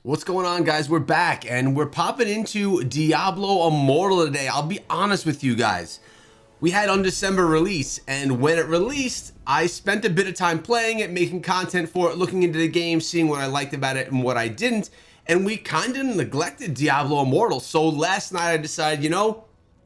What's going on, guys? We're back and we're popping into Diablo Immortal today. I'll be honest with you guys. We had Undecember release, and when it released, I spent a bit of time playing it, making content for it, looking into the game, seeing what I liked about it and what I didn't, and we kind of neglected Diablo Immortal. So last night I decided,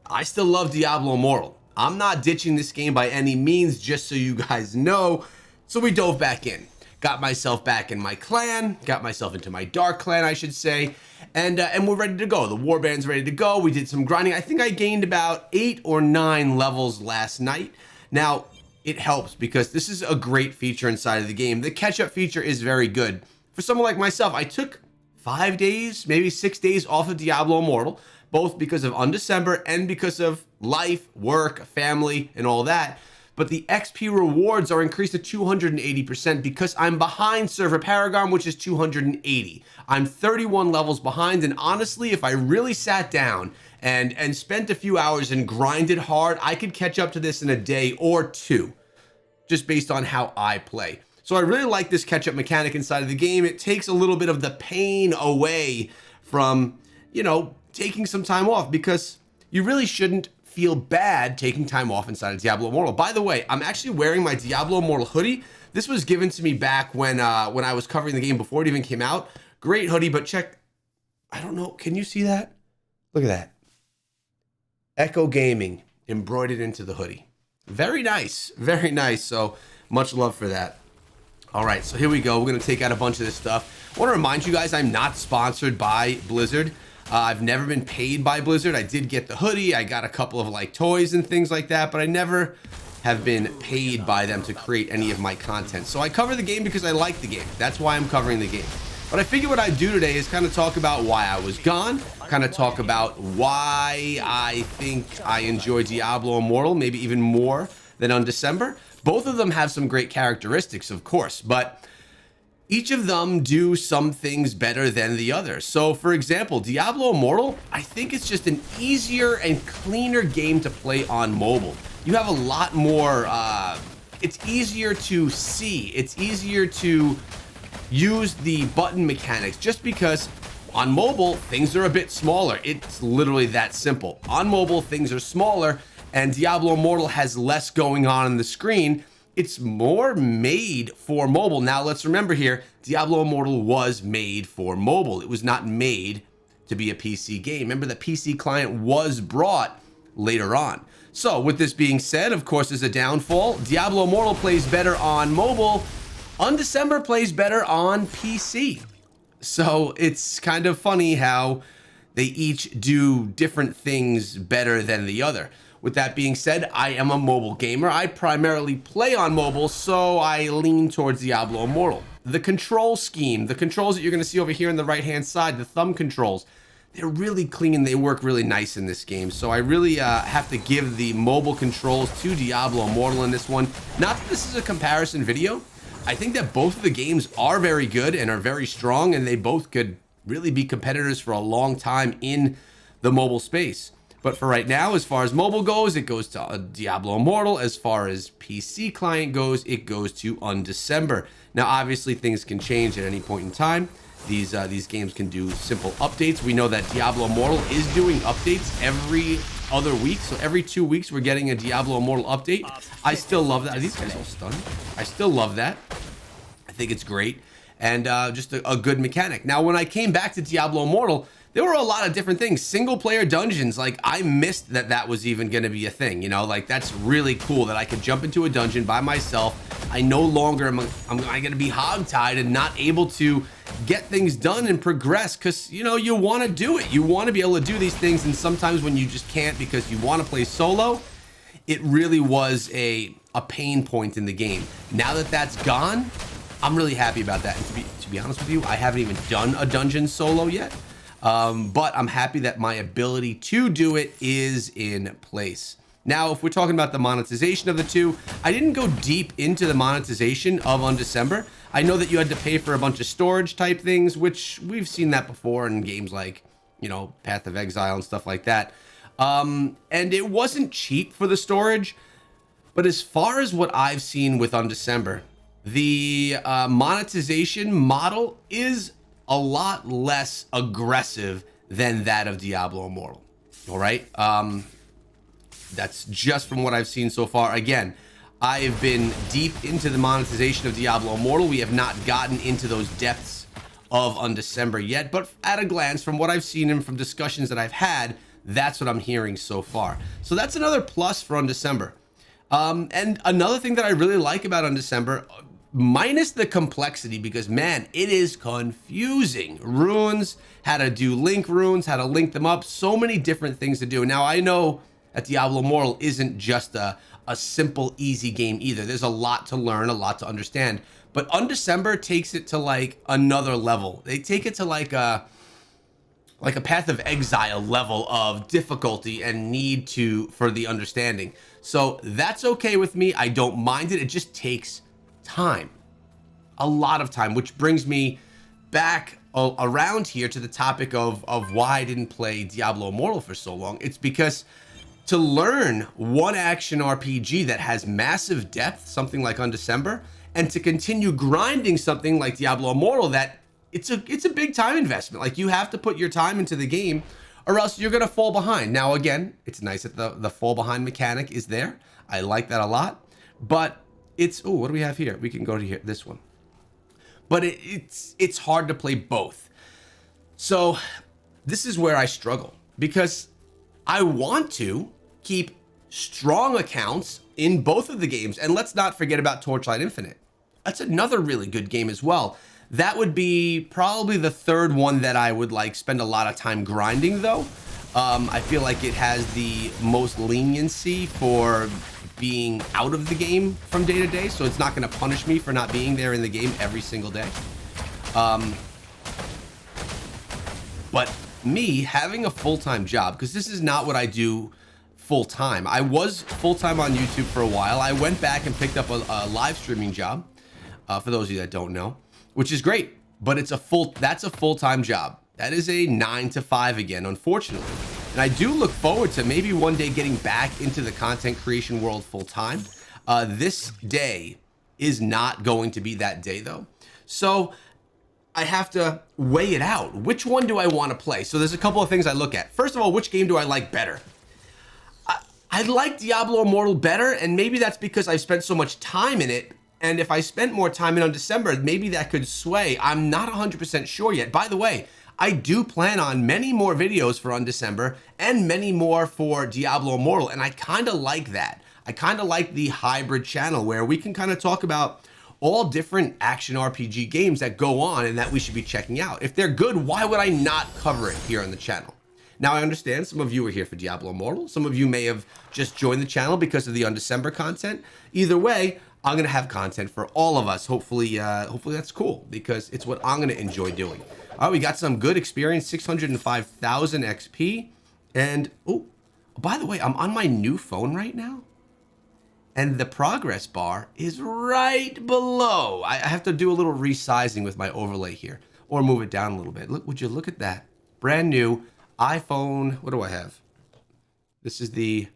I still love Diablo Immortal. I'm not ditching this game by any means, just so you guys know. So we dove back in. Got myself back in my clan, got myself into my dark clan, I should say, and we're ready to go. The warband's ready to go. We did some grinding. I think I gained about 8 or 9 levels last night. Now, it helps because this is a great feature inside of the game. The catch-up feature is very good. For someone like myself, I took 5 days, maybe 6 days off of Diablo Immortal, both because of Undecember and because of life, work, family, and all that. But the XP rewards are increased to 280% because I'm behind Server Paragon, which is 280. I'm 31 levels behind, and honestly, if I really sat down and spent a few hours and grinded hard, I could catch up to this in a day or two, just based on how I play. So I really like this catch-up mechanic inside of the game. It takes a little bit of the pain away from, taking some time off, because you really shouldn't feel bad taking time off inside of Diablo Immortal. By the way, I'm actually wearing my Diablo Immortal hoodie. This was given to me back when I was covering the game before it even came out. Great hoodie, but check, I don't know, can you see that? Look at that. Echo Gaming embroidered into the hoodie. Very nice, very nice. So much love for that. All right, so here we go. We're gonna take out a bunch of this stuff. I wanna remind you guys, I'm not sponsored by Blizzard. I've never been paid by Blizzard. I did get the hoodie. I got a couple of toys and things like that, but I never have been paid by them to create any of my content. So I cover the game because I like the game. That's why I'm covering the game. But I figured what I'd do today is kind of talk about why I was gone, kind of talk about why I think I enjoy Diablo Immortal, maybe even more than Undecember. Both of them have some great characteristics, of course, but each of them do some things better than the other. So for example, Diablo Immortal, I think it's just an easier and cleaner game to play on mobile. You have a lot more, it's easier to see. It's easier to use the button mechanics just because on mobile, things are a bit smaller. It's literally that simple. On mobile, things are smaller, and Diablo Immortal has less going on the screen. It's more made for mobile. Now, let's remember here, Diablo Immortal was made for mobile. It was not made to be a PC game. Remember, the PC client was brought later on. So with this being said, of course, there's a downfall. Diablo Immortal plays better on mobile. Undecember plays better on PC. So it's kind of funny how they each do different things better than the other. With that being said, I am a mobile gamer. I primarily play on mobile, so I lean towards Diablo Immortal. The control scheme, the controls that you're going to see over here on the right-hand side, the thumb controls, they're really clean. They work really nice in this game. So I really have to give the mobile controls to Diablo Immortal in this one. Not that this is a comparison video. I think that both of the games are very good and are very strong, and they both could really be competitors for a long time in the mobile space. But for right now, as far as mobile goes, it goes to Diablo Immortal. As far as PC client goes, it goes to Undecember. Now, obviously, things can change at any point in time. These games can do simple updates. We know that Diablo Immortal is doing updates every other week. So every 2 weeks, we're getting a Diablo Immortal update. I still love that. Are these guys all stunned? I still love that. I think it's great. And just a good mechanic. Now, when I came back to Diablo Immortal, there were a lot of different things. Single player dungeons, I missed that was even gonna be a thing, that's really cool that I could jump into a dungeon by myself. I no longer am gonna be hogtied and not able to get things done and progress, because you wanna do it. You wanna be able to do these things, and sometimes when you just can't because you wanna play solo, it really was a pain point in the game. Now that that's gone, I'm really happy about that. And to be honest with you, I haven't even done a dungeon solo yet. But I'm happy that my ability to do it is in place. Now, if we're talking about the monetization of the two, I didn't go deep into the monetization of Undecember. I know that you had to pay for a bunch of storage type things, which we've seen that before in games like, Path of Exile and stuff like that. And it wasn't cheap for the storage, but as far as what I've seen with Undecember, the monetization model is a lot less aggressive than that of Diablo Immortal. All right. That's just from what I've seen so far. Again, I have been deep into the monetization of Diablo Immortal. We have not gotten into those depths of Undecember yet, but at a glance, from what I've seen and from discussions that I've had, that's what I'm hearing so far. So that's another plus for Undecember. And another thing that I really like about Undecember, minus the complexity, because man, it is confusing. Runes, how to do link runes, how to link them up, so many different things to do. Now I know that Diablo Immortal isn't just a simple, easy game either. There's a lot to learn, a lot to understand. But Undecember takes it to like another level. They take it to like a Path of Exile level of difficulty and need for the understanding. So that's okay with me. I don't mind it. It just takes time, a lot of time, which brings me back around here to the topic of why I didn't play Diablo Immortal for so long. It's because to learn one action RPG that has massive depth, something like Undecember, and to continue grinding something like Diablo Immortal, that it's a big time investment. Like, you have to put your time into the game or else you're gonna fall behind. Now again, it's nice that the fall behind mechanic is there. I like that a lot, but it's, oh, what do we have here? We can go to here, this one. But it's hard to play both. So this is where I struggle, because I want to keep strong accounts in both of the games. And let's not forget about Torchlight Infinite. That's another really good game as well. That would be probably the third one that I would like spend a lot of time grinding though. I feel like it has the most leniency for being out of the game from day to day. So it's not going to punish me for not being there in the game every single day. But me having a full-time job, because this is not what I do full-time. I was full-time on YouTube for a while. I went back and picked up a live streaming job, for those of you that don't know, which is great, but that's a full-time job. That is a 9 to 5 again, unfortunately. And I do look forward to maybe one day getting back into the content creation world full-time. This day is not going to be that day though. So I have to weigh it out. Which one do I want to play? So there's a couple of things I look at. First of all, which game do I like better? I like Diablo Immortal better, and maybe that's because I've spent so much time in it. And if I spent more time in Undecember, maybe that could sway. I'm not 100% sure yet. By the way, I do plan on many more videos for Undecember and many more for Diablo Immortal, and I kind of like that. I kind of like the hybrid channel where we can kind of talk about all different action RPG games that go on and that we should be checking out. If they're good, why would I not cover it here on the channel? Now, I understand some of you are here for Diablo Immortal. Some of you may have just joined the channel because of the Undecember content. Either way, I'm going to have content for all of us. Hopefully that's cool, because it's what I'm going to enjoy doing. All right, we got some good experience, 605,000 XP. And, oh, by the way, I'm on my new phone right now. And the progress bar is right below. I have to do a little resizing with my overlay here, or move it down a little bit. Look, would you look at that? Brand new iPhone. What do I have? This is the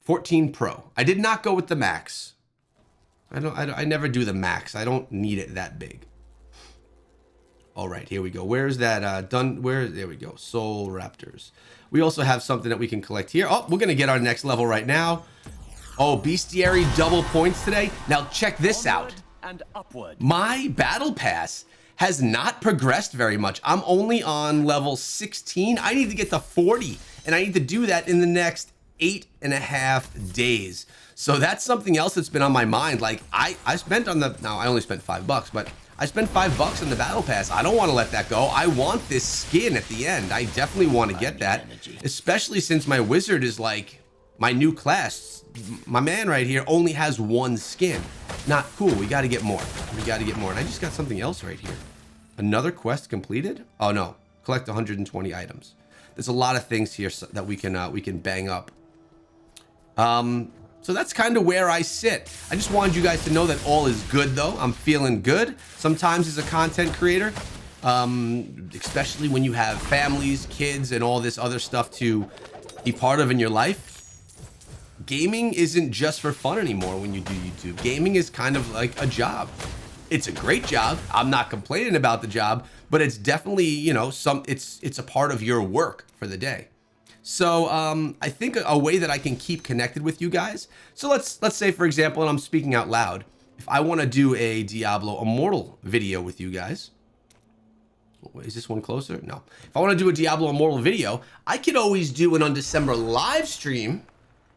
14 Pro. I did not go with the Max. I never do the Max. I don't need it that big. All right, here we go. Where's that there we go. Soul Raptors. We also have something that we can collect here. Oh, we're gonna get our next level right now. Oh, Bestiary double points today. Now check this out. My battle pass has not progressed very much. I'm only on level 16. I need to get to 40, and I need to do that in the next 8.5 days. So that's something else that's been on my mind. Like I spent on the, now I only spent $5, but I spent $5 on the battle pass. I don't want to let that go. I want this skin at the end. I definitely want to get that, especially since my wizard is like my new class. My man right here only has one skin. Not cool. We got to get more. We got to get more. And I just got something else right here. Another quest completed. Oh no, collect 120 items. There's a lot of things here that we can bang up. So that's kind of where I sit. I just wanted you guys to know that all is good though. I'm feeling good. Sometimes as a content creator, especially when you have families, kids, and all this other stuff to be part of in your life, gaming isn't just for fun anymore when you do YouTube. Gaming is kind of like a job. It's a great job. I'm not complaining about the job, but it's definitely, you know, it's a part of your work for the day. So I think a way that I can keep connected with you guys. So let's say, for example, and I'm speaking out loud, if I want to do a Diablo Immortal video with you guys. Is this one closer? No. If I want to do a Diablo Immortal video, I could always do an Undecember live stream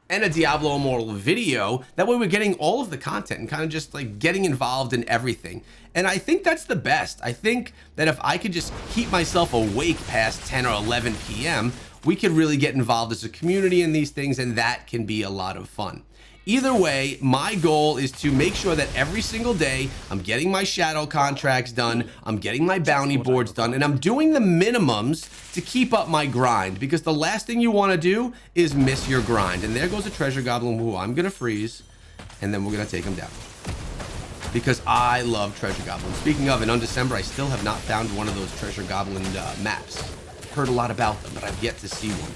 and a Diablo Immortal video. That way we're getting all of the content and kind of just like getting involved in everything. And I think that's the best. I think that if I could just keep myself awake past 10 or 11 p.m., we could really get involved as a community in these things, and that can be a lot of fun. Either way, my goal is to make sure that every single day I'm getting my shadow contracts done, I'm getting my bounty boards done, and I'm doing the minimums to keep up my grind, because the last thing you want to do is miss your grind. And there goes a treasure goblin who I'm going to freeze, and then we're going to take him down, because I love treasure goblins. Speaking of, in Undecember, I still have not found one of those treasure goblin maps. Heard a lot about them, but I've yet to see one.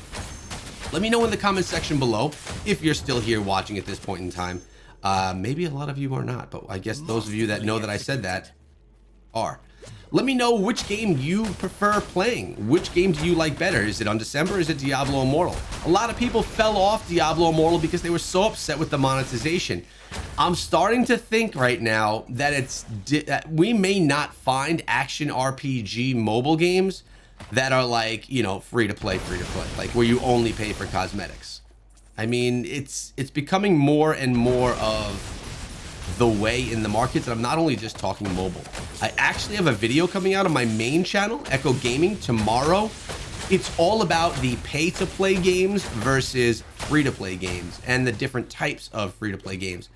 Let me know in the comment section below if you're still here watching at this point in time. Maybe a lot of you are not, but I guess those of you that know that I said that are. Let me know which game you prefer playing. Which game do you like better? Is it Undecember or is it Diablo Immortal? A lot of people fell off Diablo Immortal because they were so upset with the monetization. I'm starting to think right now that that we may not find action RPG mobile games that are like, you know, free to play, like where you only pay for cosmetics. I mean, it's becoming more and more of the way in the markets. And I'm not only just talking mobile. I actually have a video coming out on my main channel, Echo Gaming, tomorrow. It's all about the pay to play games versus free to play games and the different types of free to play games.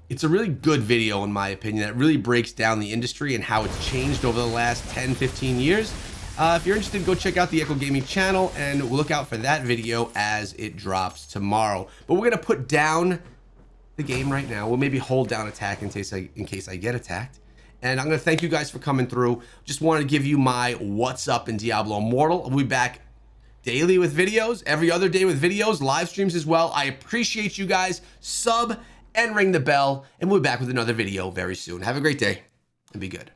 It's a really good video, in my opinion, that really breaks down the industry and how it's changed over the last 10, 15 years. If you're interested, go check out the Echo Gaming channel and look out for that video as it drops tomorrow. But we're going to put down the game right now. We'll maybe hold down attack in case I get attacked. And I'm going to thank you guys for coming through. Just wanted to give you my what's up in Diablo Immortal. I'll be back daily with videos, every other day with videos, live streams as well. I appreciate you guys. Sub and ring the bell, and we'll be back with another video very soon. Have a great day and be good.